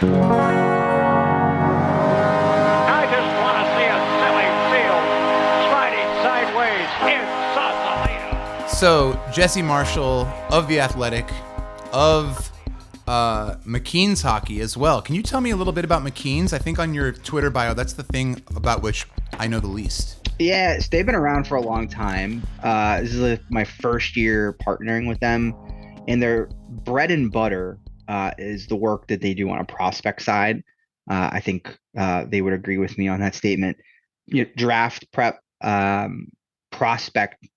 I just want to see a silly field sliding sideways in Sausalito. So Jesse Marshall of The Athletic, of McKean's hockey as well. Can you tell me a little bit about McKean's? I think on your Twitter bio, that's the thing about which I know the least. Yeah, so they've been around for a long time. This is my first year partnering with them, and their bread and butter is the work that they do on a prospect side. I think they would agree with me on that statement. Draft prep, prospect,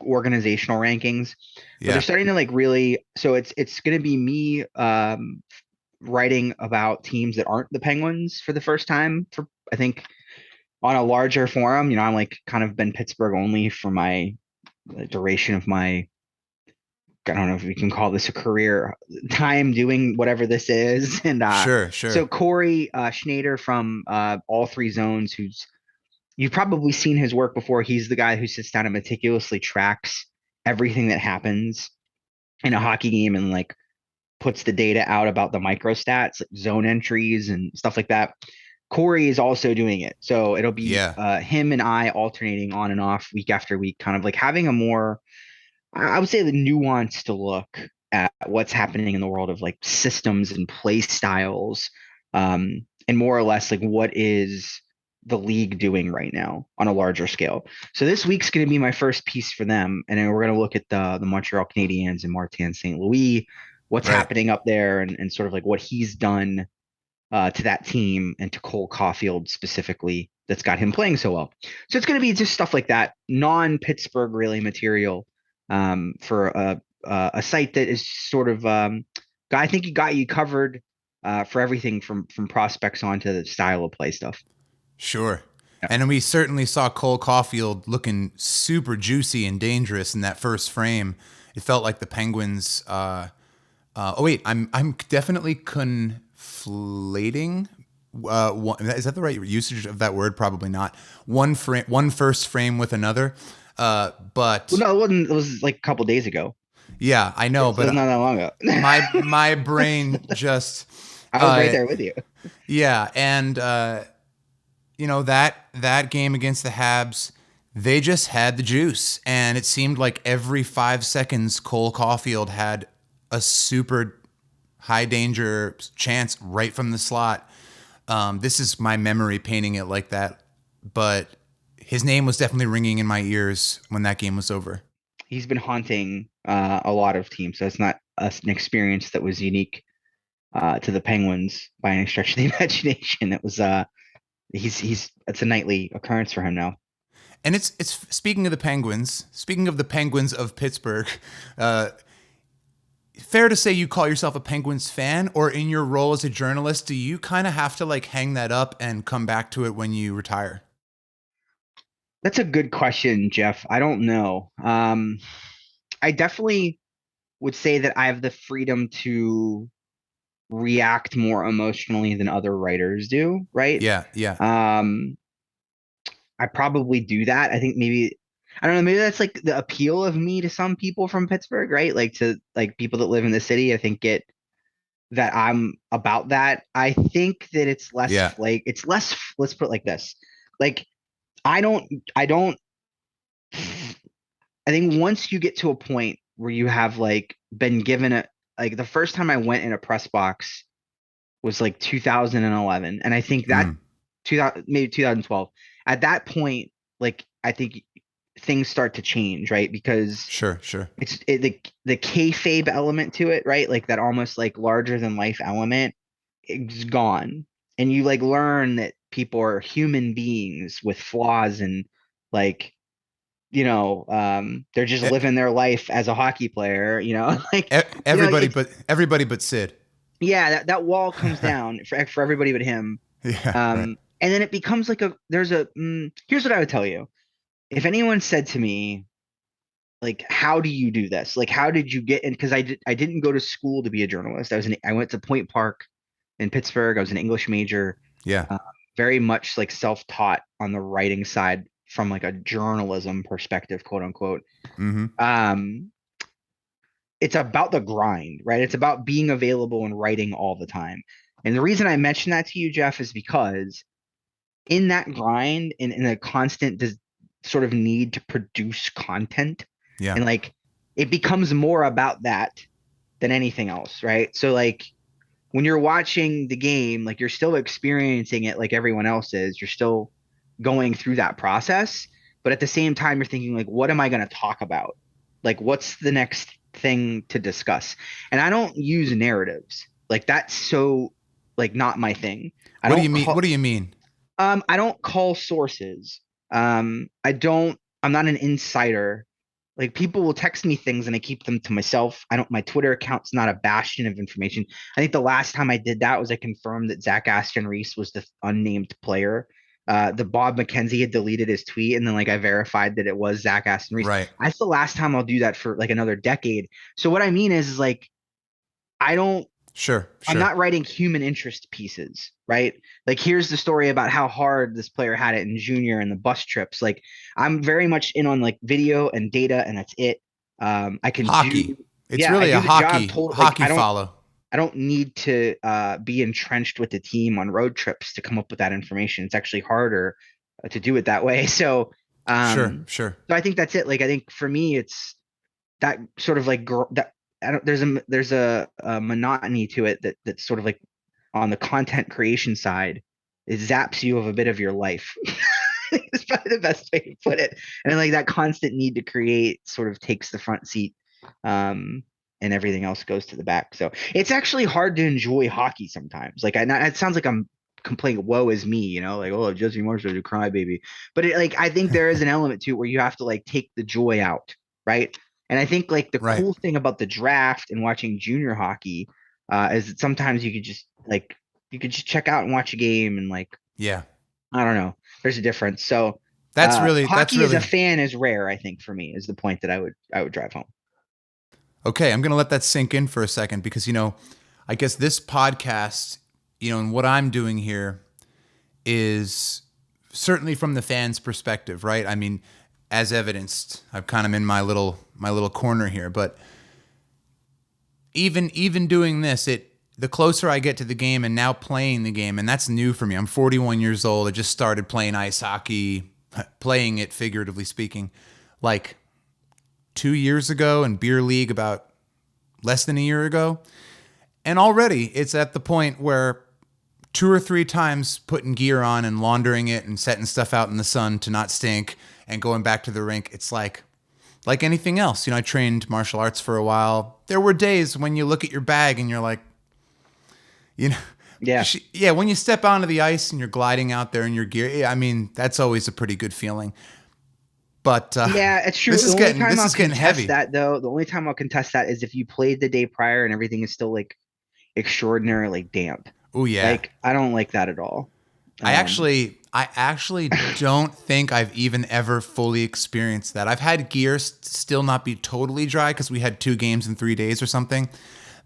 organizational rankings. But they're starting to really. So it's going to be me writing about teams that aren't the Penguins for the first time for I think on a larger forum. I'm kind of been Pittsburgh only for the duration of my, I don't know if we can call this a career time doing whatever this is. And Sure. So Corey Schneider from All Three Zones, you've probably seen his work before. He's the guy who sits down and meticulously tracks everything that happens in a hockey game and puts the data out about the microstats, like zone entries and stuff like that. Corey is also doing it. So it'll be him and I alternating on and off week after week, kind of having a more, I would say, the nuanced look at what's happening in the world of systems and play styles, and more or less what is the league doing right now on a larger scale. So this week's going to be my first piece for them. And then we're going to look at the Montreal Canadiens and Martin St. Louis, what's happening up there and sort of what he's done to that team and to Cole Caulfield specifically that's got him playing so well. So it's going to be just stuff like that, non-Pittsburgh really material for a site that is sort of I think he got you covered for everything from prospects on to the style of play stuff. Sure. Yeah. And we certainly saw Cole Caulfield looking super juicy and dangerous in that first frame. It felt like the Penguins. I'm definitely conflating. Is that the right usage of that word? Probably not. One first frame with another. But no, it was a couple days ago. Yeah, I know, but not that long ago. my brain just. I was right there with you. Yeah, and that game against the Habs, they just had the juice, and it seemed like every 5 seconds Cole Caulfield had a super high danger chance right from the slot. This is my memory painting it like that, but his name was definitely ringing in my ears when that game was over. He's been haunting a lot of teams, so it's not an experience that was unique to the Penguins by any stretch of the imagination. It was it's a nightly occurrence for him now. And it's speaking of the Penguins of Pittsburgh, fair to say you call yourself a Penguins fan, or in your role as a journalist, do you kind of have to hang that up and come back to it when you retire? That's a good question, Jeff. I don't know. I definitely would say that I have the freedom to react more emotionally than other writers do, right? Yeah. I probably do that. I think maybe, I don't know, maybe that's the appeal of me to some people from Pittsburgh, right? To people that live in the city, I think get that I'm about that. I think that it's less it's less, let's put it like this. I think once you get to a point where you have been given the first time I went in a press box was 2011. And I think that 2012, at that point, I think things start to change, right? Because sure. It's the kayfabe element to it, right? That almost larger than life element is gone. And you learn that people are human beings with flaws and they're just living their life as a hockey player, everybody but Sid. Yeah, that wall comes down for everybody but him. Yeah. And then it becomes here's what I would tell you. If anyone said to me, how do you do this? How did you get in? Because I didn't go to school to be a journalist. I went to Point Park in Pittsburgh. I was an English major. Yeah. Very much self-taught on the writing side from a journalism perspective, quote unquote. Mm-hmm. It's about the grind, right? It's about being available and writing all the time. And the reason I mention that to you, Jeff, is because in that grind and in a constant sort of need to produce content, Yeah. and like it becomes more about that than anything else, right? So like when you're watching the game, like you're still experiencing it like everyone else is. You're still going through that process, but at the same time, you're thinking like, what am I going to talk about? Like, what's the next thing to discuss? And I don't use narratives. Like that's so like not my thing. I What do you don't mean? call What do you mean? I don't call sources. I don't. I'm not an insider. Like people will text me things and I keep them to myself. I don't. My Twitter account's not a bastion of information. I think the last time I did that was I confirmed that Zach Aston Reese was the unnamed player. The Bob McKenzie had deleted his tweet, and then like I verified that it was Zach Aston Reese. Right. That's the last time I'll do that for like another decade. So what I mean is like I don't Sure. I'm Sure. not writing human interest pieces, right? Like here's the story about how hard this player had it in junior and the bus trips. Like I'm very much in on like video and data and that's it. I can Hockey. do It's yeah, I really a do the job like hockey follow. I don't need to be entrenched with the team on road trips to come up with that information. It's actually harder to do it that way. Sure. Sure. So I think that's it. Like I think for me it's that sort of like that I don't there's a monotony to it that's sort of like on the content creation side, it zaps you of a bit of your life. It's probably the best way to put it. And like that constant need to create sort of takes the front seat. And everything else goes to the back. So it's actually hard to enjoy hockey sometimes. Like it sounds like I'm complaining, woe is me, you know, like, oh, Jesse Marshall's a crybaby. But like I think there is an element to it where you have to like take the joy out, right? And I think like the Right. cool thing about the draft and watching junior hockey is that sometimes you could just check out and watch a game and like Yeah. I don't know, there's a difference. So That's hockey as a really fan is rare, I think, for me, is the point that I would drive home. okay. I'm going to let that sink in for a second because, I guess this podcast, and what I'm doing here is certainly from the fans' perspective, right? I mean, as evidenced, I've kind of in my little corner here, but even doing this, the closer I get to the game and now playing the game, and that's new for me. I'm 41 years old. I just started playing ice hockey, playing it figuratively speaking, like 2 years ago, and beer league about less than a year ago. And already it's at the point where 2 or 3 times putting gear on and laundering it and setting stuff out in the sun to not stink and going back to the rink. It's like anything else. I trained martial arts for a while. There were days when you look at your bag and you're like, Yeah. yeah, when you step onto the ice and you're gliding out there in your gear, I mean, that's always a pretty good feeling. But yeah, it's true. This is The only getting time this I'll is getting contest heavy. that though, the only time I'll contest that is if you played the day prior and everything is still like extraordinarily damp. Oh yeah. Like I don't like that at all. I actually don't think I've even ever fully experienced that. I've had gear still not be totally dry because we had 2 games in 3 days or something.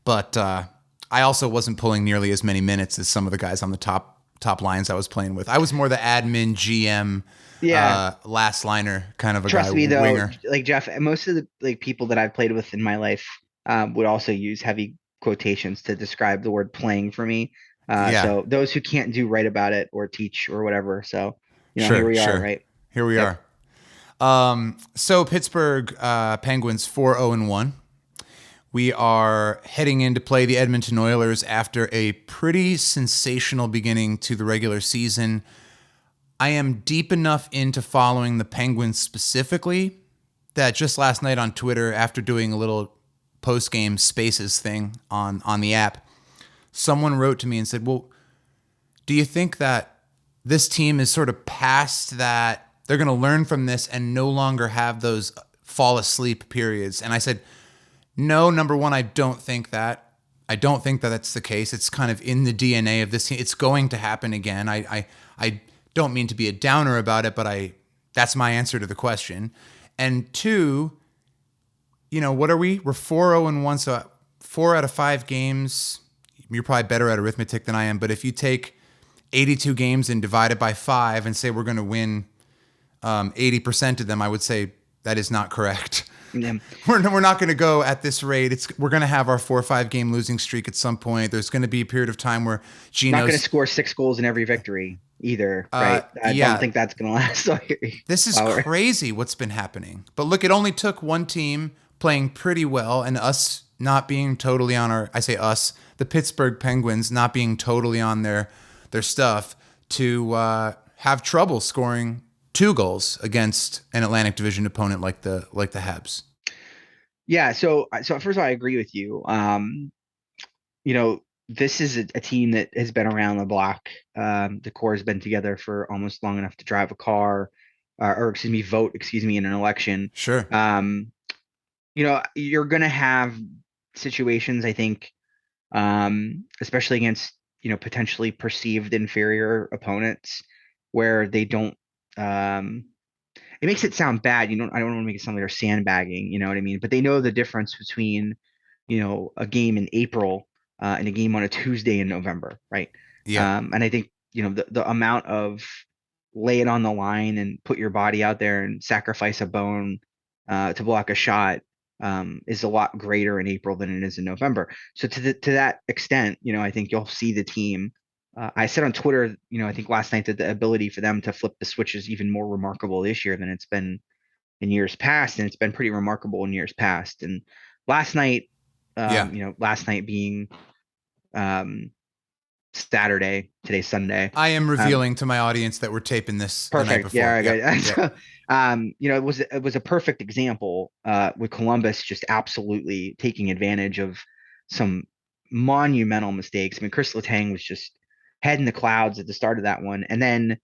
But I also wasn't pulling nearly as many minutes as some of the guys on the top lines I was playing with. I was more the admin GM, Yeah. last liner kind of a Trust guy, me though, winger. like Jeff, most of the like people that I've played with in my life would also use heavy quotations to describe the word playing for me. Yeah. So those who can't do right about it or teach or whatever. So, here we are, right? Here we Yep. are. So Pittsburgh Penguins 4-0-1. We are heading in to play the Edmonton Oilers after a pretty sensational beginning to the regular season. I am deep enough into following the Penguins specifically that just last night on Twitter, after doing a little post-game spaces thing on the app, someone wrote to me and said, well, do you think that this team is sort of past that? They're going to learn from this and no longer have those fall asleep periods. And I said, no, number one, I don't think that. I don't think that that's the case. It's kind of in the DNA of this team. It's going to happen again. I don't mean to be a downer about it, but that's my answer to the question. And 2, what are we? We're 4-0-1, so 4 out of 5 games. You're probably better at arithmetic than I am, but if you take 82 games and divide it by 5 and say we're going to win 80% of them, I would say That is not correct. Yeah. We're not going to go at this rate. We're going to have our 4 or 5 game losing streak at some point. There's going to be a period of time where Not going to Gino's. score 6 goals in every victory either, right? I Yeah, don't think that's going to last. this is crazy what's been happening. But look, it only took one team playing pretty well and us not being totally on our. I say us, the Pittsburgh Penguins not being totally on their stuff to have trouble scoring 2 goals against an Atlantic Division opponent like the Habs. Yeah, so first of all, I agree with you. You know, this is a team that has been around the block. The core has been together for almost long enough to drive a car, vote in an election. Sure. You know, you're going to have situations, I think, especially against, you know, potentially perceived inferior opponents where they don't. It makes it sound bad. I don't want to make it sound like they're sandbagging. You know what I mean? But they know the difference between, you know, a game in April and a game on a Tuesday in November, right? Yeah. And I think, you know, the amount of lay it on the line and put your body out there and sacrifice a bone to block a shot is a lot greater in April than it is in November. So to that extent, you know, I think you'll see the team. I said on Twitter, you know, I think last night that the ability for them to flip the switch is even more remarkable this year than it's been in years past, and it's been pretty remarkable in years past. And last night, you know, last night being Saturday, today's Sunday. I am revealing to my audience that we're taping this perfect. the night before. Yeah. You know, it was a perfect example with Columbus just absolutely taking advantage of some monumental mistakes. I mean, Chris Letang was just head in the clouds at the start of that one, and then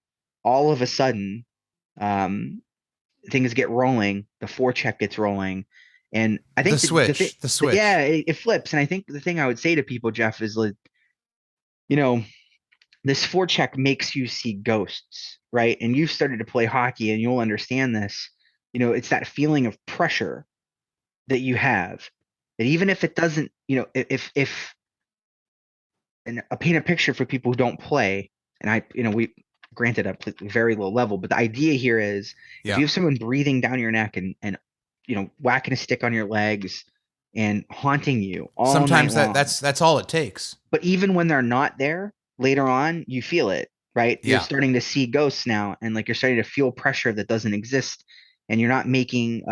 all of a sudden, things get rolling. The forecheck gets rolling, and I think the switch. Yeah, it flips. And I think the thing I would say to people, Jeff, is like, you know, this forecheck makes you see ghosts, right? And you've started to play hockey, and you'll understand this. You know, it's that feeling of pressure that you have. That even if it doesn't, you know, if and I paint a picture for people who don't play, and we granted a very low level, but the idea here is if you have someone breathing down your neck and you know, whacking a stick on your legs and haunting you all sometimes night long, that's all it takes. But even when they're not there, later on you feel it, right? Yeah. You're starting to see ghosts now, and like you're starting to feel pressure that doesn't exist, and you're not making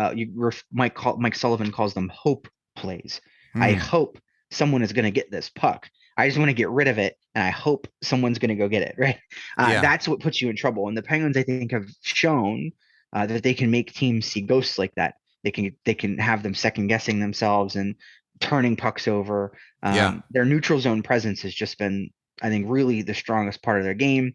Mike Sullivan calls them hope plays. I hope someone is going to get this puck. I just want to get rid of it, and I hope someone's going to go get it, right? That's what puts you in trouble. And the Penguins, I think, have shown that they can make teams see ghosts like that. They can have them second guessing themselves and turning pucks over. Their neutral zone presence has just been, I think, really the strongest part of their game.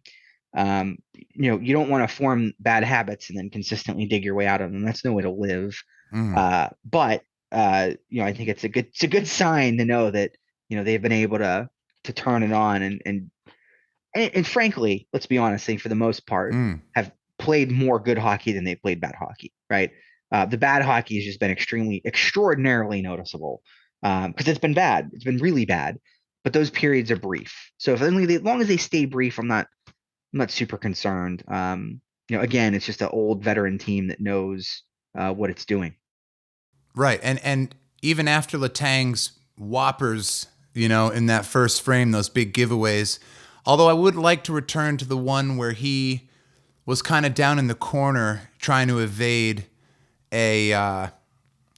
You know, you don't want to form bad habits and then consistently dig your way out of them. That's no way to live. But you know, I think it's a good sign to know that, you know, they've been able to turn it on and frankly, let's be honest, they for the most part have played more good hockey than they played bad hockey, right? The bad hockey has just been extraordinarily noticeable because it's been bad. It's been really bad, but those periods are brief. So as long as they stay brief, I'm not super concerned. You know, again, it's just an old veteran team that knows what it's doing. Right, and even after Letang's whoppers, you know, in that first frame, those big giveaways. Although I would like to return to the one where he was kind of down in the corner trying to evade a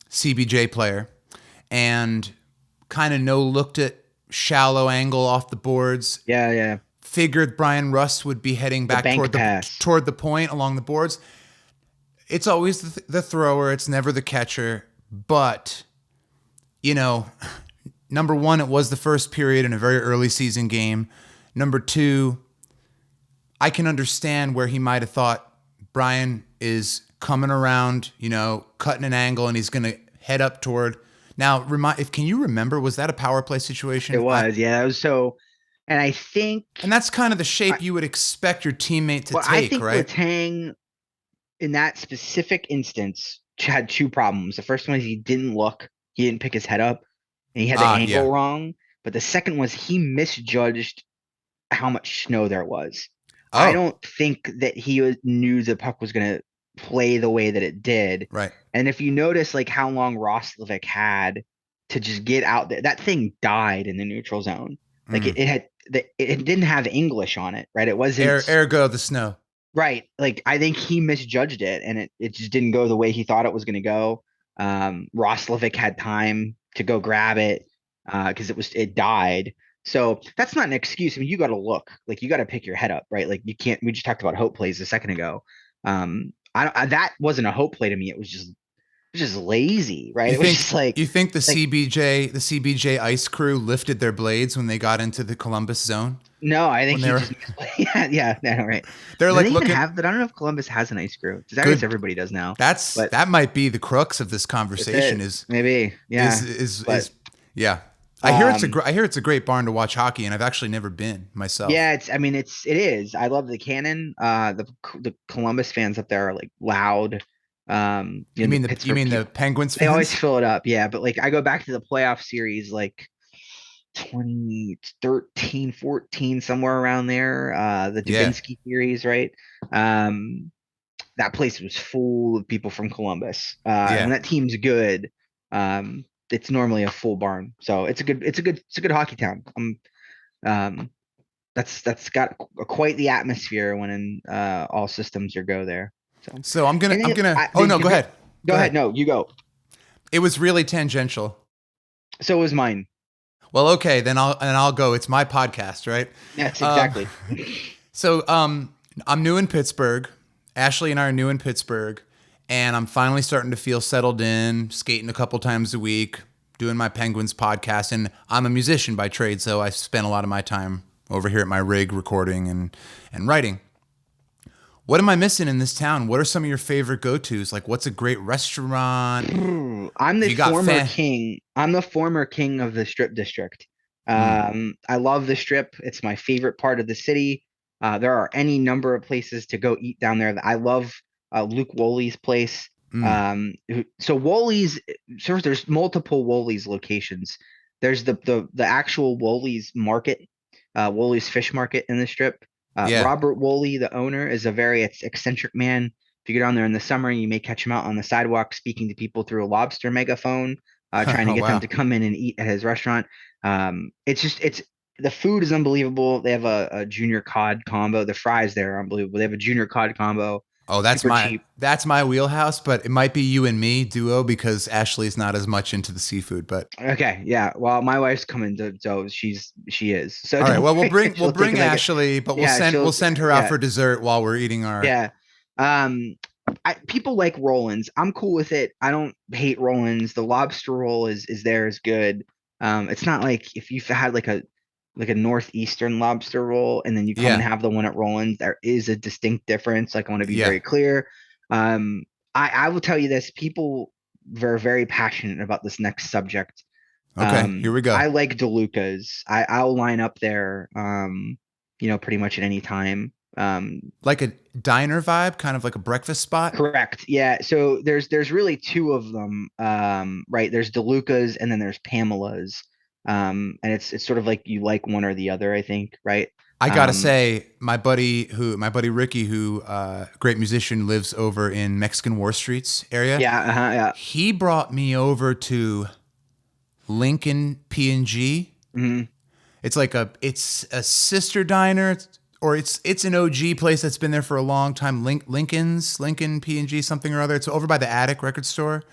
CBJ player and kind of looked at shallow angle off the boards. Yeah. Figured Brian Rust would be heading back toward the point along the boards. It's always the thrower. It's never the catcher. But, you know, number one, it was the first period in a very early season game. Number two, I can understand where he might have thought Brian is coming around, you know, cutting an angle, and he's going to head up toward. Now, can you remember, was that a power play situation? It was, yeah. It was so, and I think, and that's kind of the shape you would expect your teammate to take, I think right? Letang, in that specific instance, had 2 problems. The first one is he didn't look, he didn't pick his head up, and he had the angle wrong. But the second was he misjudged how much snow there was. I don't think that he knew the puck was going to play the way that it did. Right. And if you notice like how long Roslovic had to just get out there, that thing died in the neutral zone. Like Mm. it didn't have English on it, right? It wasn't Ergo the snow. right. Like I think he misjudged it and it just didn't go the way he thought it was going to go. Roslovic had time to go grab it because it died. So that's not an excuse. I mean, you got to look like you got to pick your head up, right? Like you can't. We just talked about hope plays a second ago. That wasn't a hope play to me. It was just lazy, right? You It was think just like you think the CBJ ice crew lifted their blades when they got into the Columbus zone? no, I think When he they were just yeah, no, right. they're Do like they even looking have that? I don't know if Columbus has an ice crew. I guess good. everybody does now, but That might be the crux of this that's conversation it. Maybe, yeah. But is yeah. um, I hear it's a great barn to watch hockey, and I've actually never been myself. yeah, I mean, it is. I love the Cannon. The Columbus fans up there are like loud. The You Pittsburgh mean the people, Penguins they always fans? fill it up. Yeah, but like I go back to the playoff series, like 2013, 14, somewhere around there. The Yeah. Dubinsky series, right? Um, that place was full of people from Columbus. And when Yeah. that team's good, it's normally a full barn. So it's a good hockey town. Um, that's got quite the atmosphere when all systems are go there. So, So I'm and gonna oh no, go ahead. go ahead. No, you go. It was really tangential. So was mine. Well, okay, then I'll go. It's my podcast, right? Yes, Um, exactly. so I'm new in Pittsburgh. Ashley and I are new in Pittsburgh, and I'm finally starting to feel settled in, skating a couple times a week, doing my Penguins podcast, and I'm a musician by trade, so I spend a lot of my time over here at my rig recording and writing. What am I missing in this town? What are some of your favorite go-tos? Like, what's a great restaurant? I'm the You got former king. I'm the former king of the Strip District. Mm, I love the Strip. It's my favorite part of the city. There are any number of places to go eat down there. I love Luke Woolley's place. mm, So Woolley's, so there's multiple Woolley's locations. There's the actual Woolley's market, Woolley's fish market in the Strip. yeah. Robert Woolley, the owner, is a very eccentric man. If you go down there in the summer, you may catch him out on the sidewalk speaking to people through a lobster megaphone, trying to Oh get them wow. to come in and eat at his restaurant. It's the food is unbelievable. They have a junior cod combo. The fries there are unbelievable. They have a junior cod combo, Oh, super cheap. that's my wheelhouse, but it might be you and me duo because Ashley's not as much into the seafood. But Okay, yeah. Well, my wife's coming to, so she is. So all right, don't well worry. we'll She'll take bring it like it. Ashley, but Yeah, we'll she'll. send her out Yeah, for dessert while we're eating our. yeah. Um, people like Rollins. I'm cool with it. I don't hate Rollins. The lobster roll is good. It's not like if you've had like a northeastern lobster roll and then you come and Yeah, have the one at Rollins, there is a distinct difference. Like I want to be yeah. very clear. Um, I will tell you this: people are very passionate about this next subject. Okay, here we go. I like DeLuca's. I'll line up there. Pretty much at any time. Like a diner vibe, kind of like a breakfast spot. Correct. Yeah. So there's really two of them. Right. There's DeLuca's and then there's Pamela's. And it's sort of like you like one or the other, I think, right? I gotta Um, say, my buddy Ricky, who great musician, lives over in Mexican War Streets area. yeah, yeah. He brought me over to Lincoln P&G. Mhm. It's a sister diner, or it's an OG place that's been there for a long time. Lincoln P&G something or other. It's over by the Attic record store.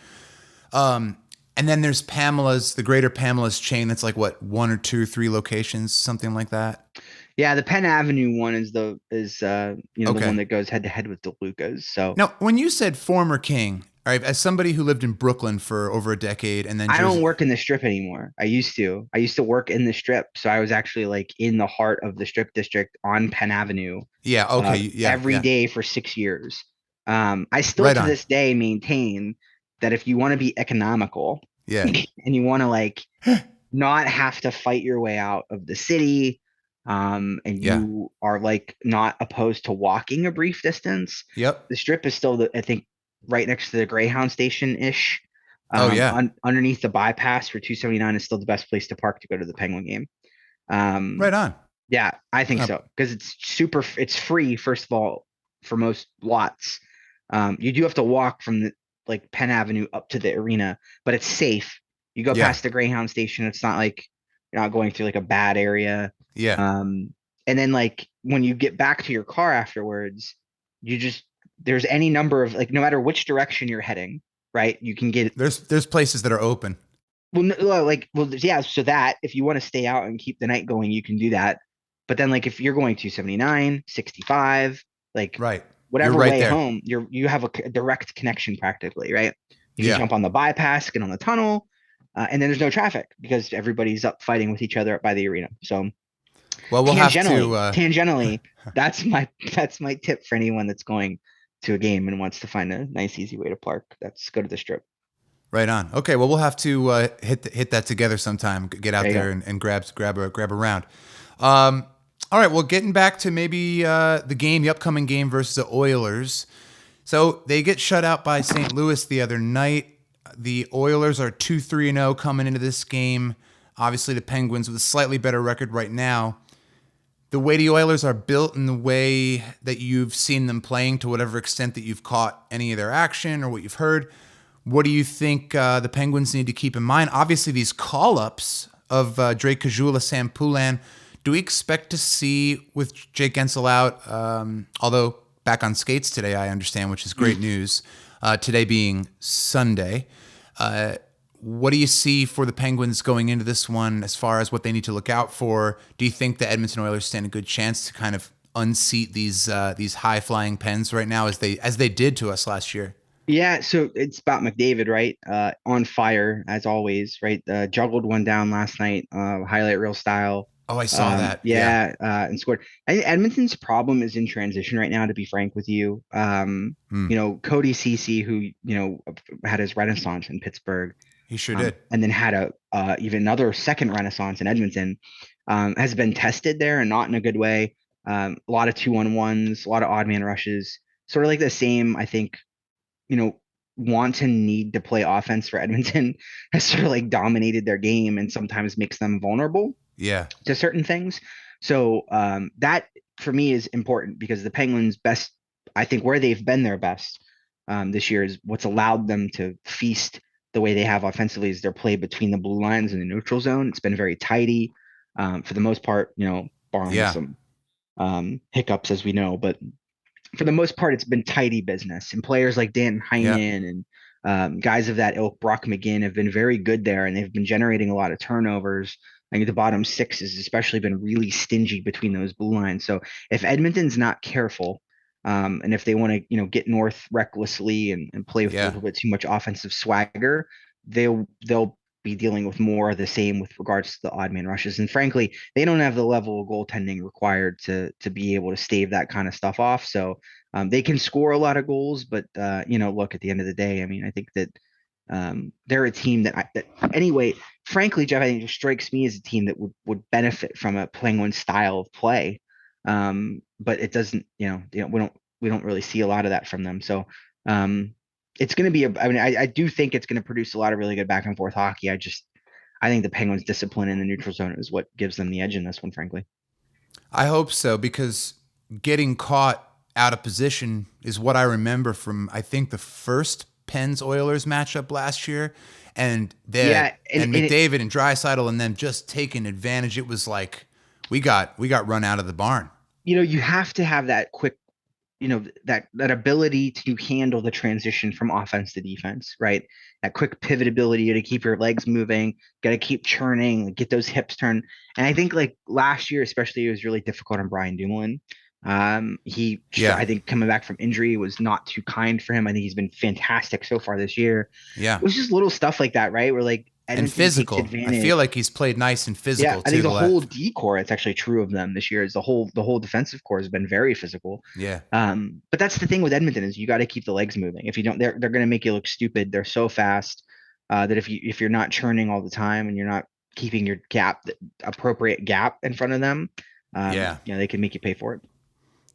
And then there's Pamela's, the Greater Pamela's chain. That's like what, one or two, three locations, something like that. Yeah, the Penn Avenue one is the one Okay. that goes head to head with DeLuca's. So Now, when you said former king, all right, as somebody who lived in Brooklyn for over a decade and then I don't Jersey, work in the strip anymore. I used to. I used to work in the strip, so I was actually like in the heart of the strip district on Penn Avenue yeah, okay, yeah, every yeah, day for 6 years. I still right to on, this day maintain that if you want to be economical yeah, and you want to like not have to fight your way out of the city, and yeah, you are like not opposed to walking a brief distance, yep, the strip is still I think right next to the Greyhound station ish. oh yeah, Underneath the bypass for 279 is still the best place to park to go to the Penguin game. Um, right on. yeah, I think Uh, so because it's free first of all for most lots. You do have to walk from the like Penn Avenue up to the arena, but it's safe. You go Yeah. past the Greyhound station. It's not like you're not going through like a bad area. Yeah. And then like when you get back to your car afterwards, you just there's any number of like no matter which direction you're heading, right? You can get There's places that are open. well, yeah. So that if you want to stay out and keep the night going, you can do that. But then like if you're going 279, 65, like Right. You're whatever right way there. home, you have a direct connection practically, right? You can Yeah. jump on the bypass, get on the tunnel, and then there's no traffic because everybody's up fighting with each other up by the arena. So Well, we'll have to. tangentially, that's my tip for anyone that's going to a game and wants to find a nice, easy way to park. That's go to the strip. Right on. Okay. Well, we'll have to hit that together sometime. Get out There you there go. and grab a round. All right. Well, getting back to maybe the upcoming game versus the Oilers. So they get shut out by St. Louis the other night. The Oilers are 2-3-0 coming into this game. Obviously, the Penguins with a slightly better record right now. The way the Oilers are built and the way that you've seen them playing, to whatever extent that you've caught any of their action or what you've heard, what do you think the Penguins need to keep in mind? Obviously, these call-ups of Drake Caggiula, Sam Poulin, do we expect to see with Jake Gensel out, although back on skates today, I understand, which is great news, today being Sunday. What do you see for the Penguins going into this one as far as what they need to look out for? Do you think the Edmonton Oilers stand a good chance to kind of unseat these high-flying Pens right now as they did to us last year? Yeah, so it's about McDavid, right? On fire as always, right? Juggled one down last night, highlight reel style. Oh, I saw that. Yeah. Yeah, and scored. I think Edmonton's problem is in transition right now, to be frank with you. Hmm. Cody Ceci, who, had his renaissance in Pittsburgh, He sure did. and then had a even another second renaissance in Edmonton, has been tested there and not in a good way. A lot of 2-on-1s, a lot of odd man rushes, sort of like the same, I think, want and need to play offense for Edmonton has sort of like dominated their game and sometimes makes them vulnerable Yeah. to certain things. So that for me is important because the Penguins' best, I think, where they've been their best this year is what's allowed them to feast the way they have offensively is their play between the blue lines and the neutral zone. It's been very tidy for the most part, barring Yeah. some hiccups as we know, but for the most part, it's been tidy business. And players like Dan Yeah. Heinen and guys of that ilk, Brock McGinn, have been very good there, and they've been generating a lot of turnovers. I think the bottom six has especially been really stingy between those blue lines. So if Edmonton's not careful, and if they want to, get north recklessly and play with a Yeah. little bit too much offensive swagger, they'll be dealing with more of the same with regards to the odd man rushes. And frankly, they don't have the level of goaltending required to be able to stave that kind of stuff off. So they can score a lot of goals, but look, at the end of the day, I mean, I think that they're a team that anyway, frankly, Jeff, I think it strikes me as a team that would benefit from a Penguin style of play. But it doesn't, we don't really see a lot of that from them. So it's going to be I do think it's going to produce a lot of really good back and forth hockey. I think the Penguins' discipline in the neutral zone is what gives them the edge in this one, frankly. I hope so, because getting caught out of position is what I remember from, I think, the first Pens Oilers matchup last year. And Yeah, and McDavid and Draisaitl and them just taking advantage. It was like we got run out of the barn. you have to have that quick, that ability to handle the transition from offense to defense, right? That quick pivot ability to keep your legs moving, got to keep churning, get those hips turned. And I think like last year, especially, it was really difficult on Brian Dumoulin. I think coming back from injury was not too kind for him. I think he's been fantastic so far this year. Yeah. It was just little stuff like that, right? Where like And Edmonton takes physical. I advantage. feel like he's played nice and physical Yeah, I too. think the whole D core, it's actually true of them this year, is the whole defensive core has been very physical. Yeah. But that's the thing with Edmonton is you got to keep the legs moving. If you don't, they're going to make you look stupid. They're so fast that if you're not churning all the time and you're not keeping your appropriate gap in front of them, they can make you pay for it.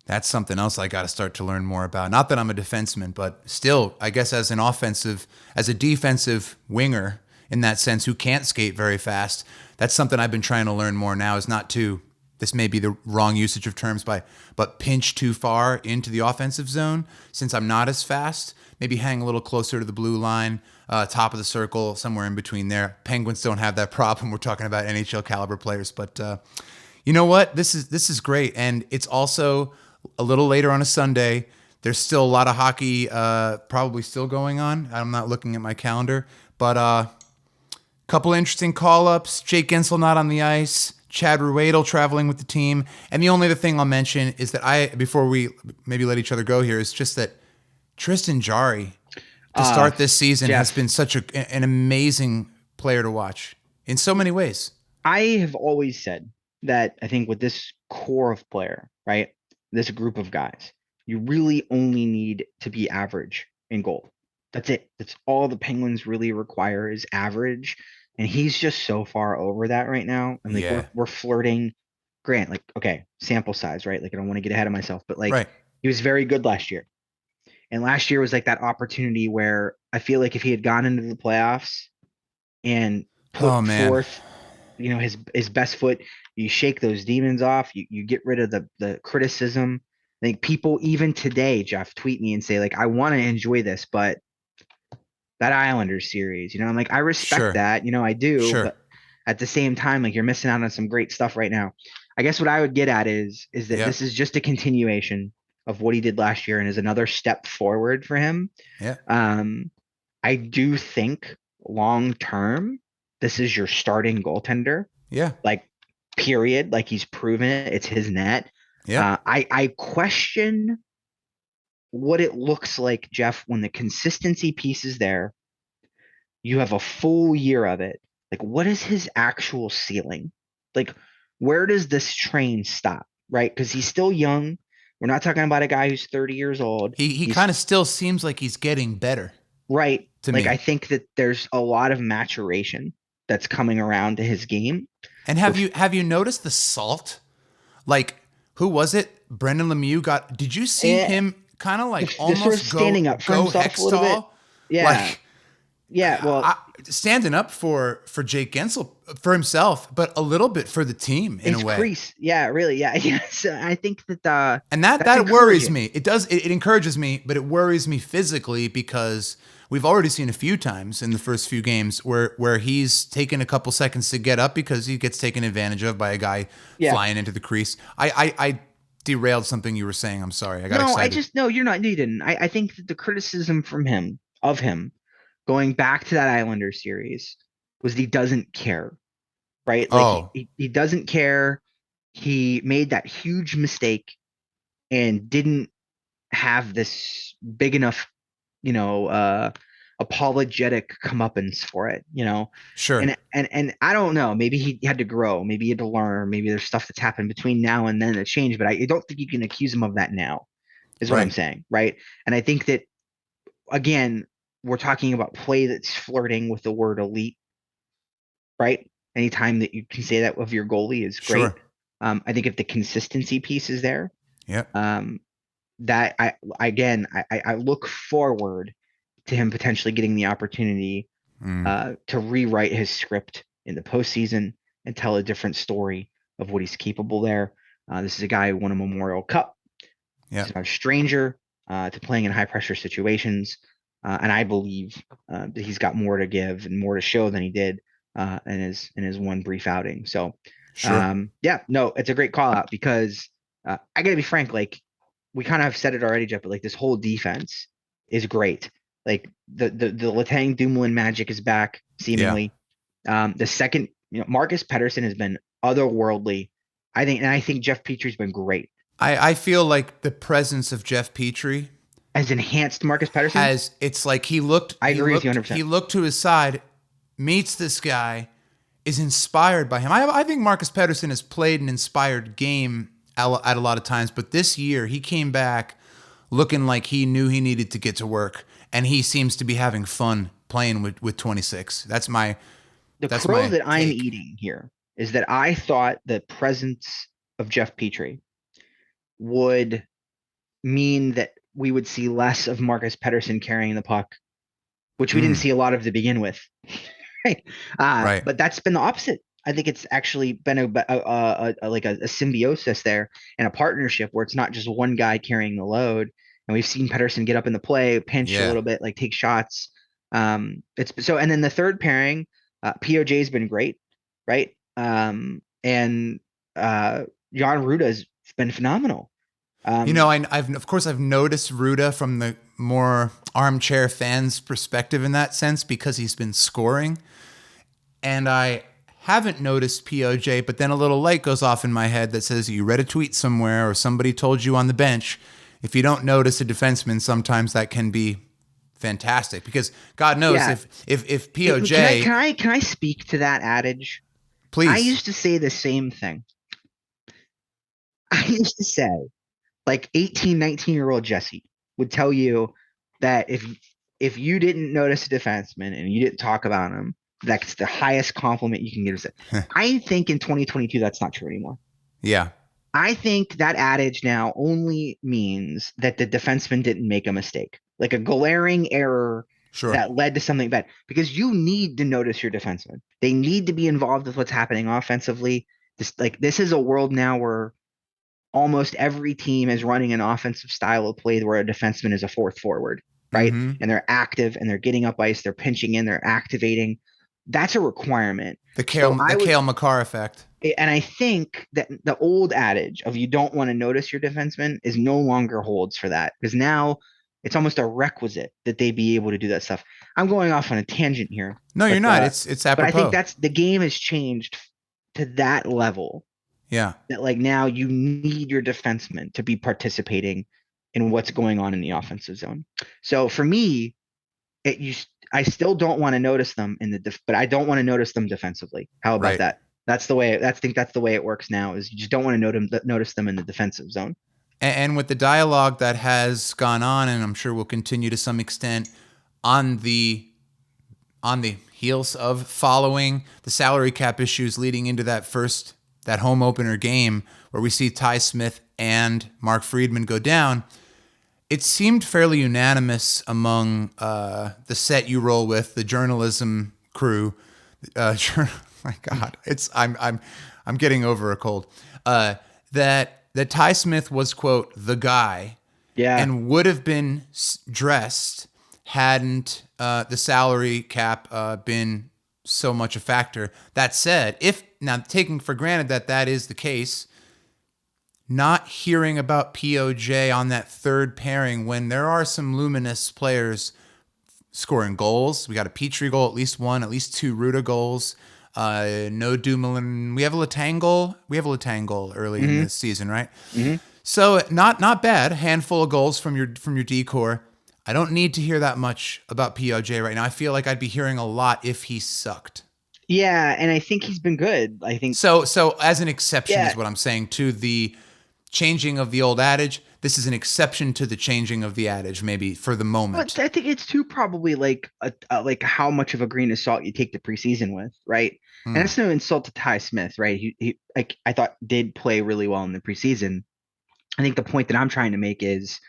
That's something else I got to start to learn more about. Not that I'm a defenseman, but still, I guess as a defensive winger in that sense, who can't skate very fast, that's something I've been trying to learn more now, is not to this may be the wrong usage of terms but pinch too far into the offensive zone since I'm not as fast. Maybe hang a little closer to the blue line, top of the circle, somewhere in between there. Penguins don't have that problem. We're talking about NHL caliber players, but you know what? This is great, and it's also a little later on a Sunday. There's still a lot of hockey probably still going on. I'm not looking at my calendar, but couple interesting call-ups. Jake Gensel not on the ice. Chad Draisaitl traveling with the team. And the only other thing I'll mention is that before we maybe let each other go here, is just that Tristan Jarry to start this season has been such an amazing player to watch in so many ways. I have always said that I think with this core of player, right, this group of guys, you really only need to be average in goal. That's it. That's all the Penguins really require is average. And he's just so far over that right now. And like we're flirting. Grant, like, okay, sample size, right? Like I don't want to get ahead of myself, but like he was very good last year. And last year was like that opportunity where I feel like if he had gone into the playoffs and put forth, his best foot, you shake those demons off, you get rid of the criticism. I think people even today, Jeff, tweet me and say, like, I want to enjoy this, but that Islanders series, I'm like, I respect that, I do, but at the same time, like you're missing out on some great stuff right now. I guess what I would get at is that this is just a continuation of what he did last year and is another step forward for him. Yeah. I do think long term, this is your starting goaltender. Yeah. Like, period. Like he's proven it. It's his net. Yeah. I question what it looks like, Jeff, when the consistency piece is there, you have a full year of it. Like, what is his actual ceiling? Like, where does this train stop? Right? Because he's still young. We're not talking about a guy who's 30 years old. He kind of still seems like he's getting better. Right. To me. I think that there's a lot of maturation that's coming around to his game. And have you noticed the salt? Like, who was it? Brendan Lemieux did you see him kind of like almost sort of standing up for himself a little bit? Yeah. Standing up for Jake Gensel, for himself, but a little bit for the team in a way. Crease. Yeah, really. Yeah. So I think that and that worries me. It does. It encourages me, but it worries me physically because we've already seen a few times in the first few games where he's taken a couple seconds to get up because he gets taken advantage of by a guy flying into the crease. I derailed something you were saying. I'm sorry. I got excited. You're not. You didn't. I think that the criticism of him going back to that Islanders series was he doesn't care, right? Like he doesn't care. He made that huge mistake and didn't have this big enough, apologetic comeuppance for it, Sure. And I don't know, maybe he had to grow, maybe he had to learn, maybe there's stuff that's happened between now and then that changed, but I don't think you can accuse him of that now, is what I'm saying, right? And I think that, again, we're talking about play that's flirting with the word elite, right? Anytime that you can say that of your goalie is great. Sure. I think if the consistency piece is there, that I look forward to him potentially getting the opportunity to rewrite his script in the postseason and tell a different story of what he's capable there. This is a guy who won a Memorial Cup. Yeah. He's not a stranger to playing in high pressure situations. And I believe that he's got more to give and more to show than he did in his one brief outing. So, it's a great call out because I got to be frank, like we kind of have said it already, Jeff, but like this whole defense is great. Like the Letang Dumoulin magic is back seemingly. The second, Marcus Pettersson has been otherworldly. I think Jeff Petry's been great. I feel like the presence of Jeff Petry has enhanced Marcus Pettersson. It's like he looked. I agree with you 100%. He looked to his side, meets this guy, is inspired by him. I think Marcus Pettersson has played an inspired game at a lot of times, but this year he came back looking like he knew he needed to get to work, and he seems to be having fun playing with 26. That's my crow that I'm eating here is that I thought the presence of Jeff Petry would mean that we would see less of Marcus Pettersson carrying the puck, which we didn't see a lot of to begin with. Right. But that's been the opposite. I think it's actually been a symbiosis there and a partnership where it's not just one guy carrying the load. And we've seen Pettersson get up in the play, pinch a Yeah. little bit, like take shots. It's so, and then the third pairing, POJ's been great, right? And Jan Ruda's been phenomenal. I've noticed Ruda from the more armchair fans' perspective in that sense because he's been scoring, and I haven't noticed POJ. But then a little light goes off in my head that says you read a tweet somewhere or somebody told you on the bench. If you don't notice a defenseman, sometimes that can be fantastic because God knows if POJ. Can I speak to that adage? Please. I used to say the same thing. I used to say, like 18, 19-year-old Jesse would tell you that if you didn't notice a defenseman and you didn't talk about him, that's the highest compliment you can give. I think in 2022 that's not true anymore. Yeah. I think that adage now only means that the defenseman didn't make a mistake, like a glaring error that led to something bad. Because you need to notice your defenseman. They need to be involved with what's happening offensively. This is a world now where almost every team is running an offensive style of play where a defenseman is a fourth forward, right? Mm-hmm. And they're active and they're getting up ice, they're pinching in, they're activating. That's a requirement. The Cale Makar effect. And I think that the old adage of you don't want to notice your defenseman is no longer holds for that because now it's almost a requisite that they be able to do that stuff. I'm going off on a tangent here. No, you're not. It's apropos. But I think the game has changed to that level. Yeah. That like now you need your defenseman to be participating in what's going on in the offensive zone. So for me, I still don't want to notice them but I don't want to notice them defensively. How about that? That's the way. I think that's the way it works now. Is you just don't want to notice them in the defensive zone. And with the dialogue that has gone on, and I'm sure will continue to some extent on the heels of following the salary cap issues leading into that home opener game where we see Ty Smith and Mark Friedman go down, it seemed fairly unanimous among the set you roll with, the journalism crew. My God, I'm getting over a cold. That Ty Smith was, quote, the guy, and would have been dressed hadn't the salary cap been so much a factor. That said, now taking for granted that is the case, not hearing about POJ on that third pairing when there are some luminous players scoring goals. We got a Petrie goal, at least one, at least two Ruda goals. No Dumoulin. We have a Letang goal. Early in this season, right? Mm-hmm. So not bad. A handful of goals from your decor. I don't need to hear that much about POJ right now. I feel like I'd be hearing a lot if he sucked. Yeah, and I think he's been good. I think so. As an exception is what I'm saying to the changing of the old adage. This is an exception to the changing of the adage, maybe for the moment. But I think it's too probably like how much of a grain of salt you take the preseason with, right? And it's no insult to Ty Smith, right? He I thought did play really well in the preseason. I think the point that I'm trying to make is,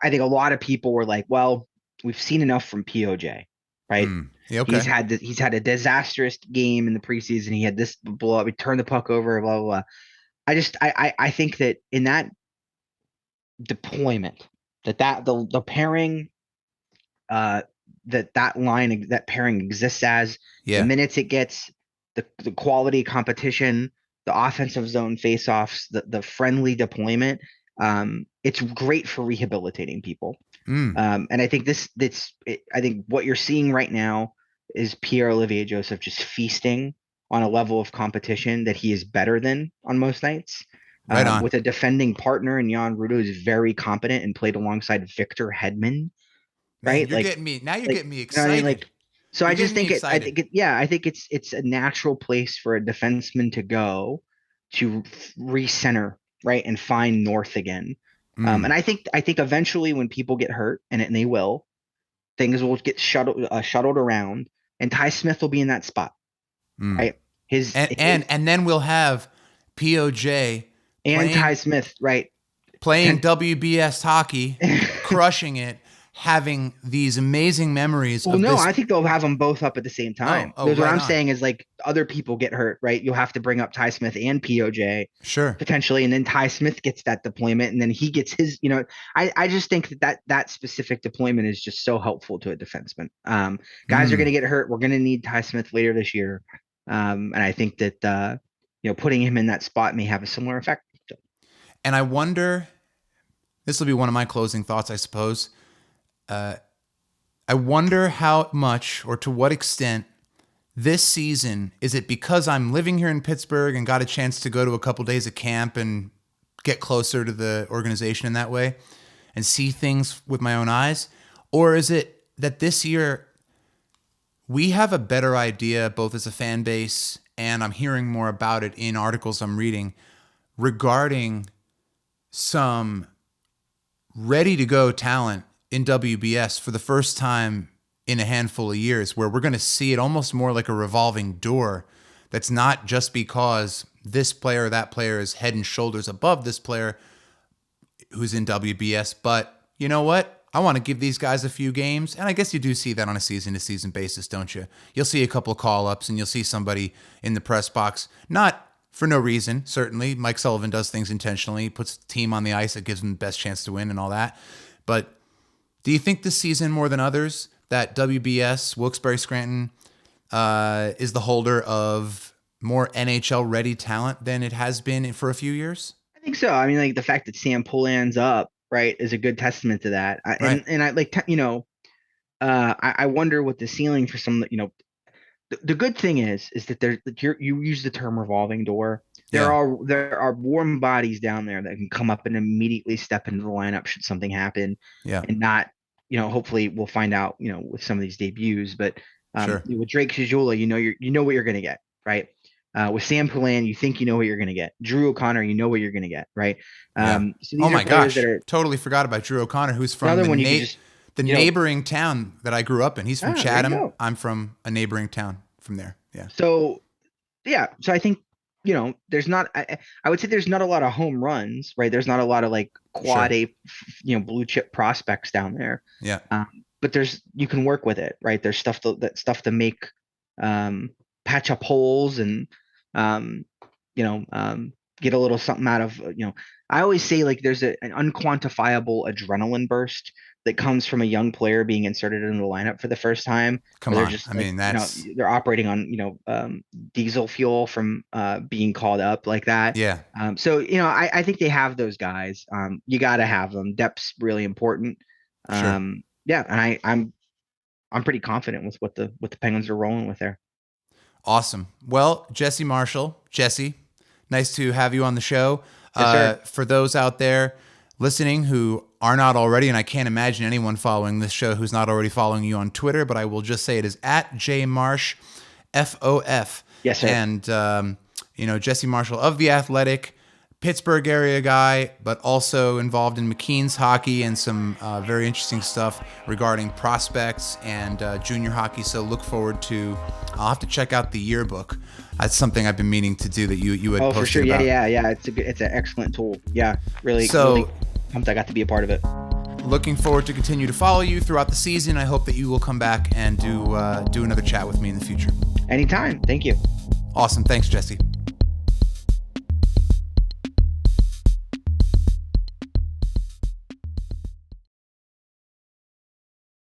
I think a lot of people were like, well, we've seen enough from POJ, right? Yeah, okay. He's had a disastrous game in the preseason. He had this blow up. He turned the puck over, blah, blah, blah. I think that in that deployment, the pairing, that pairing exists as the minutes it gets, the quality competition, the offensive zone faceoffs, the friendly deployment. It's great for rehabilitating people. And I think I think what you're seeing right now is Pierre-Olivier Joseph just feasting on a level of competition that he is better than on most nights. Right on. With a defending partner in Jan Ruda who's very competent and played alongside Victor Hedman. Right? You're getting me excited. You know, so I just think I think it's a natural place for a defenseman to go to recenter, right, and find north again. And I think eventually when people get hurt, and they will, things will get shuttled around, and Ty Smith will be in that spot, right? And then we'll have POJ and Ty Smith, right, playing WBS hockey, crushing it, having these amazing memories Well, of no, this. I think they'll have them both up at the same time. Oh, Because what right I'm on. saying is like other people get hurt, right? You'll have to bring up Ty Smith and POJ Sure. potentially, and then Ty Smith gets that deployment, and then he gets his. I just think that specific deployment is just so helpful to a defenseman. Guys are going to get hurt. We're going to need Ty Smith later this year, and I think that putting him in that spot may have a similar effect. And I wonder, this will be one of my closing thoughts, I suppose. I wonder how much or to what extent this season, is it because I'm living here in Pittsburgh and got a chance to go to a couple days of camp and get closer to the organization in that way and see things with my own eyes? Or is it that this year we have a better idea, both as a fan base and I'm hearing more about it in articles I'm reading regarding some ready to go talent in WBS for the first time in a handful of years, where we're going to see it almost more like a revolving door. That's not just because this player or that player is head and shoulders above this player who's in WBS, but you know what? I want to give these guys a few games. And I guess you do see that on a season to season basis, don't you? You'll see a couple of call ups and you'll see somebody in the press box, not for no reason. Certainly Mike Sullivan does things intentionally, he puts the team on the ice that gives them the best chance to win and all that. But do you think this season more than others that WBS, Wilkes-Barre Scranton, is the holder of more NHL ready talent than it has been for a few years? I think so. I mean, like the fact that Sam Poulin's up, right, is a good testament to that. Right. And I like, I wonder what the ceiling for some, the good thing is that you use the term revolving door. There are warm bodies down there that can come up and immediately step into the lineup should something happen. Yeah. And not, hopefully we'll find out, with some of these debuts, but Sure. with Drake Shizula, you know what you're going to get, right? With Sam Poulin, you think you know what you're going to get. Drew O'Connor, you know what you're going to get, right? Yeah. So these Oh are my players gosh, that are totally forgot about Drew O'Connor, who's from another the, one you can just, neighboring town that I grew up in. He's from there you Chatham. go. I'm from a neighboring town from there. Yeah. So I think, there's not, I would say there's not a lot of home runs, right? There's not a lot of like quad Sure. A, blue chip prospects down there. Yeah. But you can work with it, right? There's stuff to make, patch up holes and, get a little something out of, I always say like there's an unquantifiable adrenaline burst that comes from a young player being inserted in the lineup for the first time. Come on. I mean, that's, they're operating on, diesel fuel from, being called up like that. yeah. So, I think they have those guys. You got to have them. Depth's really important. Sure. Yeah. And I'm pretty confident with what the Penguins are rolling with there. Awesome. Well, Jesse Marshall, nice to have you on the show. Yes, sir. For those out there listening who are not already, and I can't imagine anyone following this show who's not already following you on Twitter, but I will just say it is @JMarshFOF. Yes, sir. And, Jesse Marshall of The Athletic, Pittsburgh area guy, but also involved in McKean's hockey and some very interesting stuff regarding prospects and junior hockey. So look forward to, I'll have to check out the yearbook. That's something I've been meaning to do that you had posted for sure. about. Yeah. It's an excellent tool. Yeah. Really pumped I got to be a part of it. Looking forward to continue to follow you throughout the season. I hope that you will come back and do another chat with me in the future. Anytime. Thank you. Awesome. Thanks, Jesse.